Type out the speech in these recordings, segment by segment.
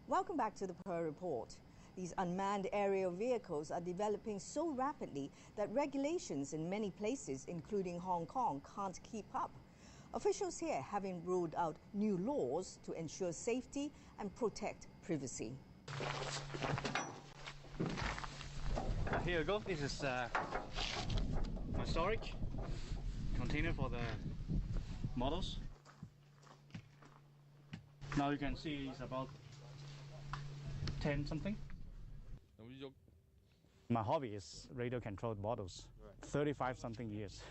Welcome back to the Pearl Report. These unmanned aerial vehicles are developing so rapidly that regulations in many places, including Hong Kong, can't keep up. Officials here having ruled out new laws to ensure safety and protect privacy. Here we go. This is my storage container for the models. Now you can see it's about 10 something. My hobby is radio controlled models, 35 something years.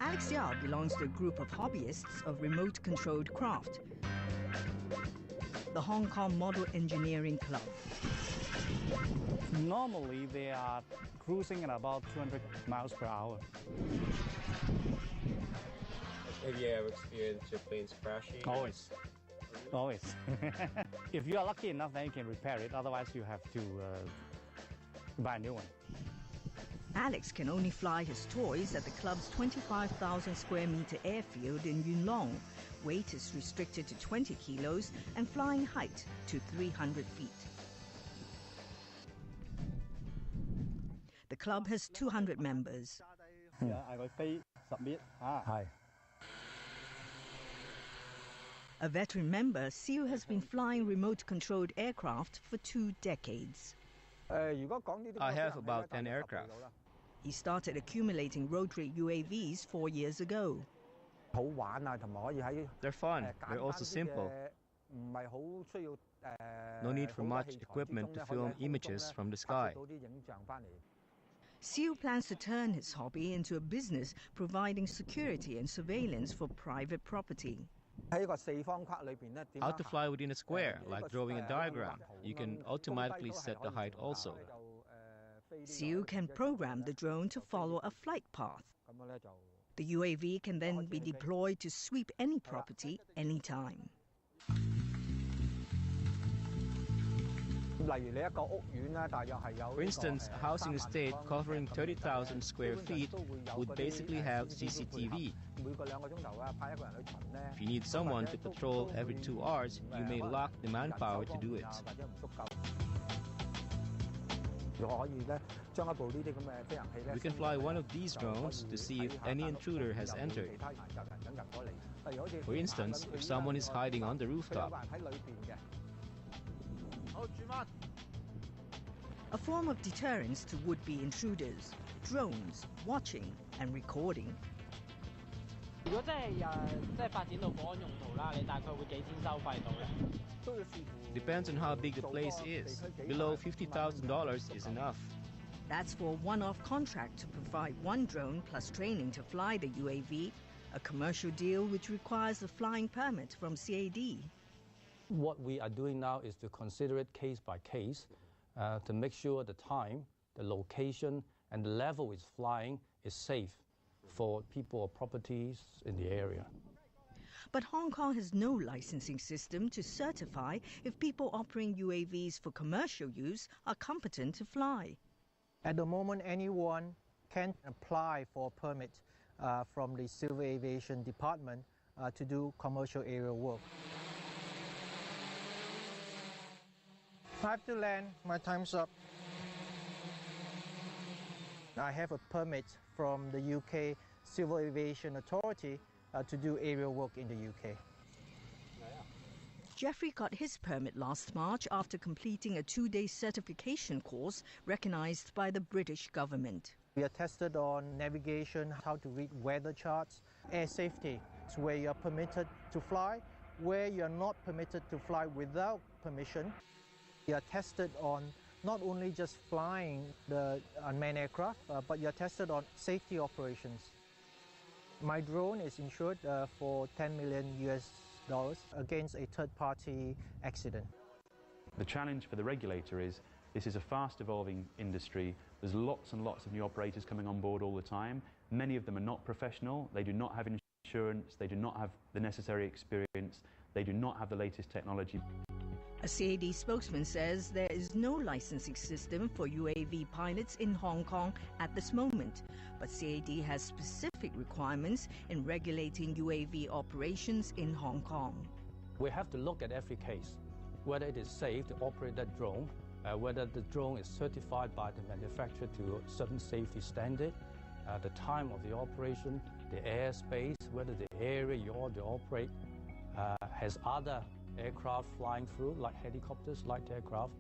Alex Yao belongs to a group of hobbyists of remote controlled craft, the Hong Kong Model Engineering Club. Normally they are cruising at about 200 miles per hour. Have you ever experienced your planes crashing? Always. Always. If you are lucky enough, then you can repair it. Otherwise, you have to buy a new one. Alex can only fly his toys at the club's 25,000 square meter airfield in Yuen Long. Weight is restricted to 20 kilos and flying height to 300 feet. The club has 200 members. Hi. A veteran member, Siu has been flying remote-controlled aircraft for 2 decades. I have about 10 aircraft. He started accumulating rotary UAVs 4 years ago. They're fun. They're also simple. No need for much equipment to film images from the sky. Siu plans to turn his hobby into a business, providing security and surveillance for private property. How to fly within a square, like drawing a diagram. You can automatically set the height also. Siu can program the drone to follow a flight path. The UAV can then be deployed to sweep any property anytime. For instance, a housing estate covering 30,000 square feet would basically have CCTV. If you need someone to patrol every 2 hours, you may lack the manpower to do it. We can fly one of these drones to see if any intruder has entered. For instance, if someone is hiding on the rooftop. A form of deterrence to would-be intruders, drones watching and recording. Depends on how big the place is. Below $50,000 is enough. That's for a one-off contract to provide one drone plus training to fly the UAV, a commercial deal which requires a flying permit from CAD. What we are doing now is to consider it case by case to make sure the time, the location, and the level it's flying is safe for people or properties in the area. But Hong Kong has no licensing system to certify if people operating UAVs for commercial use are competent to fly. At the moment, anyone can apply for a permit from the Civil Aviation Department to do commercial aerial work. I have to land. My time's up. I have a permit from the UK Civil Aviation Authority to do aerial work in the UK. Jeffrey got his permit last March after completing a 2-day certification course recognized by the British government. We are tested on navigation, how to read weather charts, air safety, so where you are permitted to fly, where you are not permitted to fly without permission. You are tested on not only just flying the unmanned aircraft, but you are tested on safety operations. My drone is insured for $10 million against a third-party accident. The challenge for the regulator is this is a fast-evolving industry. There's lots and lots of new operators coming on board all the time. Many of them are not professional. They do not have insurance. They do not have the necessary experience. They do not have the latest technology. A CAD spokesman says there is no licensing system for UAV pilots in Hong Kong at this moment, but CAD has specific requirements in regulating UAV operations in Hong Kong. We have to look at every case, whether it is safe to operate that drone, whether the drone is certified by the manufacturer to a certain safety standard, the time of the operation, the airspace, whether the area you want to operate has other aircraft flying through, like helicopters, light aircraft.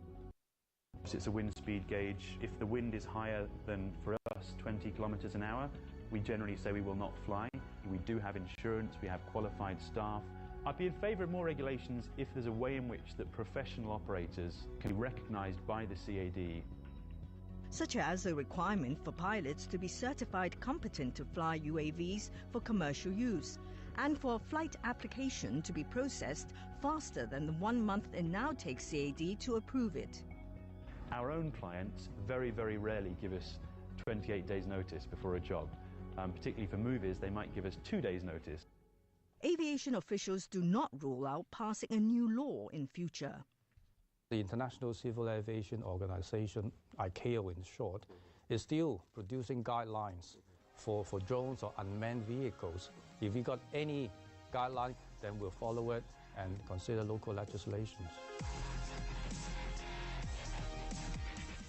It's a wind speed gauge. If the wind is higher than, for us, 20 kilometers an hour, we generally say we will not fly. We do have insurance, we have qualified staff. I'd be in favour of more regulations if there's a way in which that professional operators can be recognised by the CAD. Such as a requirement for pilots to be certified competent to fly UAVs for commercial use, and for a flight application to be processed faster than the 1 month it now takes CAD to approve it. Our own clients very, very rarely give us 28 days notice before a job. Particularly for movies, they might give us 2 days notice. Aviation officials do not rule out passing a new law in future. The International Civil Aviation Organization, ICAO in short, is still producing guidelines for drones or unmanned vehicles. If we got any guideline, then we'll follow it and consider local legislations.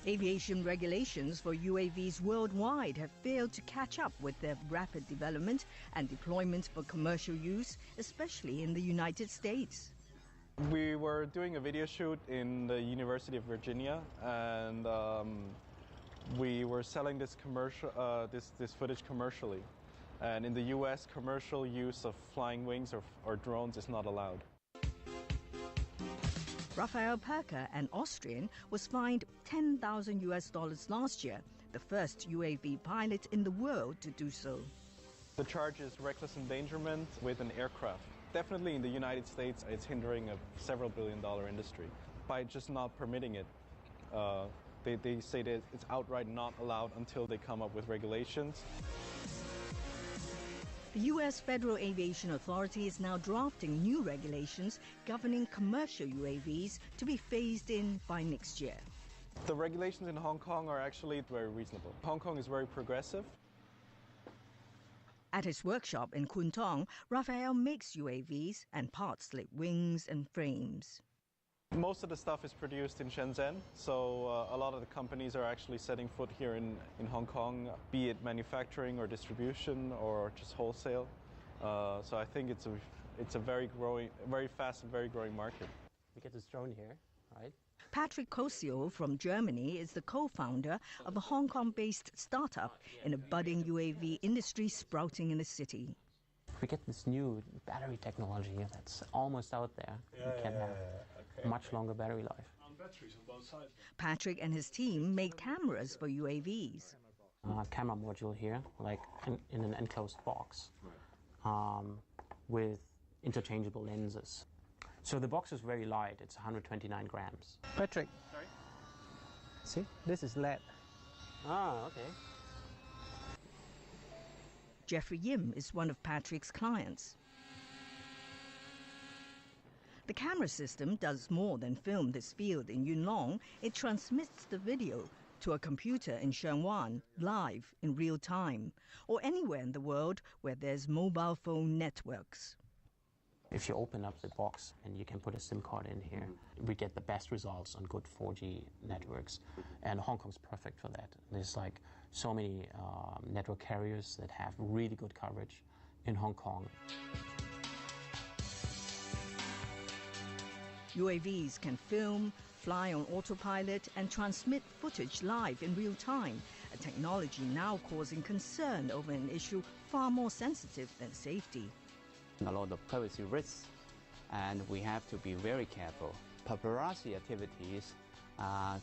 Aviation regulations for UAVs worldwide have failed to catch up with their rapid development and deployment for commercial use, especially in the United States. We were doing a video shoot in the University of Virginia, and we were selling this footage commercially. And in the US, commercial use of flying wings or drones is not allowed. Rafael Perker, an Austrian, was fined $10,000 last year, the first UAV pilot in the world to do so. The charge is reckless endangerment with an aircraft. Definitely in the United States, it's hindering a several billion-dollar industry. By just not permitting it, they say that it's outright not allowed until they come up with regulations. The U.S. Federal Aviation Authority is now drafting new regulations governing commercial UAVs to be phased in by next year. The regulations in Hong Kong are actually very reasonable. Hong Kong is very progressive. At his workshop in Kwun Tong, Rafael makes UAVs and parts like wings and frames. Most of the stuff is produced in Shenzhen, so a lot of the companies are actually setting foot here in Hong Kong, be it manufacturing or distribution or just wholesale. So I think it's a very fast and very growing market. We get this drone here, right? Patrick Kosio from Germany is the co-founder of a Hong Kong-based startup in a budding UAV industry sprouting in the city. We get this new battery technology that's almost out there. We can have much longer battery life. Patrick and his team make cameras for UAVs. Camera module here, like in an enclosed box, with interchangeable lenses. So the box is very light, it's 129 grams. Patrick. Sorry? See, this is lead. Ah, okay. Jeffrey Yim is one of Patrick's clients. The camera system does more than film this field in Yuen Long. It transmits the video to a computer in Sheung live in real time, or anywhere in the world where there's mobile phone networks. If you open up the box and you can put a SIM card in here, we get the best results on good 4G networks. And Hong Kong's perfect for that. There's like so many network carriers that have really good coverage in Hong Kong. UAVs can film, fly on autopilot, and transmit footage live in real time, a technology now causing concern over an issue far more sensitive than safety. A lot of privacy risks, and we have to be very careful. Paparazzi activities,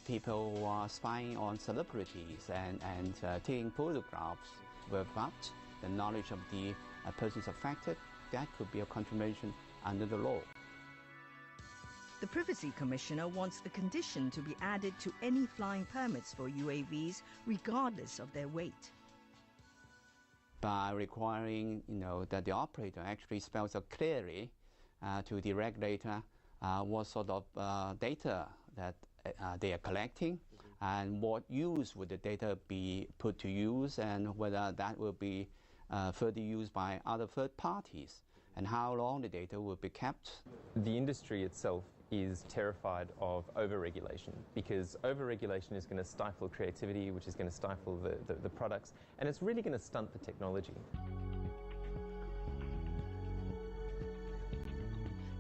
people are spying on celebrities and taking photographs without the knowledge of the persons affected. That could be a contravention under the law. The Privacy Commissioner wants a condition to be added to any flying permits for UAVs, regardless of their weight. By requiring, that the operator actually spells out clearly to the regulator what sort of data that they are collecting, and what use would the data be put to use, and whether that will be further used by other third parties, and how long the data will be kept. The industry itself is terrified of over-regulation, because over-regulation is going to stifle creativity, which is going to stifle the products, and it's really going to stunt the technology.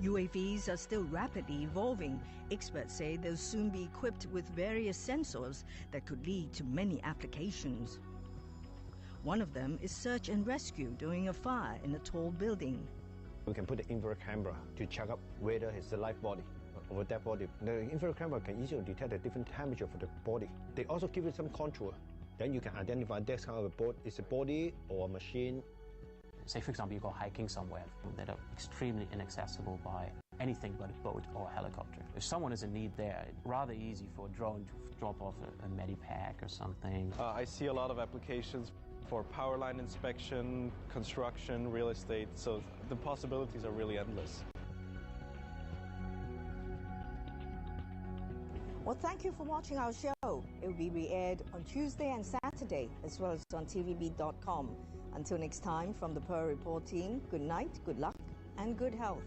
UAVs are still rapidly evolving. Experts say they'll soon be equipped with various sensors that could lead to many applications. One of them is search and rescue during a fire in a tall building. We can put the infrared camera to check up whether it's a live body or a dead body. The infrared camera can easily detect a different temperature for the body. They also give you some contour. Then you can identify this kind of a body. Is a body or a machine? Say, for example, you go hiking somewhere that are extremely inaccessible by anything but a boat or a helicopter. If someone is in need there, it's rather easy for a drone to drop off a medipack or something. I see a lot of applications for power line inspection, construction, real estate, so the possibilities are really endless. Well, thank you for watching our show. It will be re-aired on Tuesday and Saturday, as well as on tvb.com. Until next time, from the Pearl Report team, good night, good luck, and good health.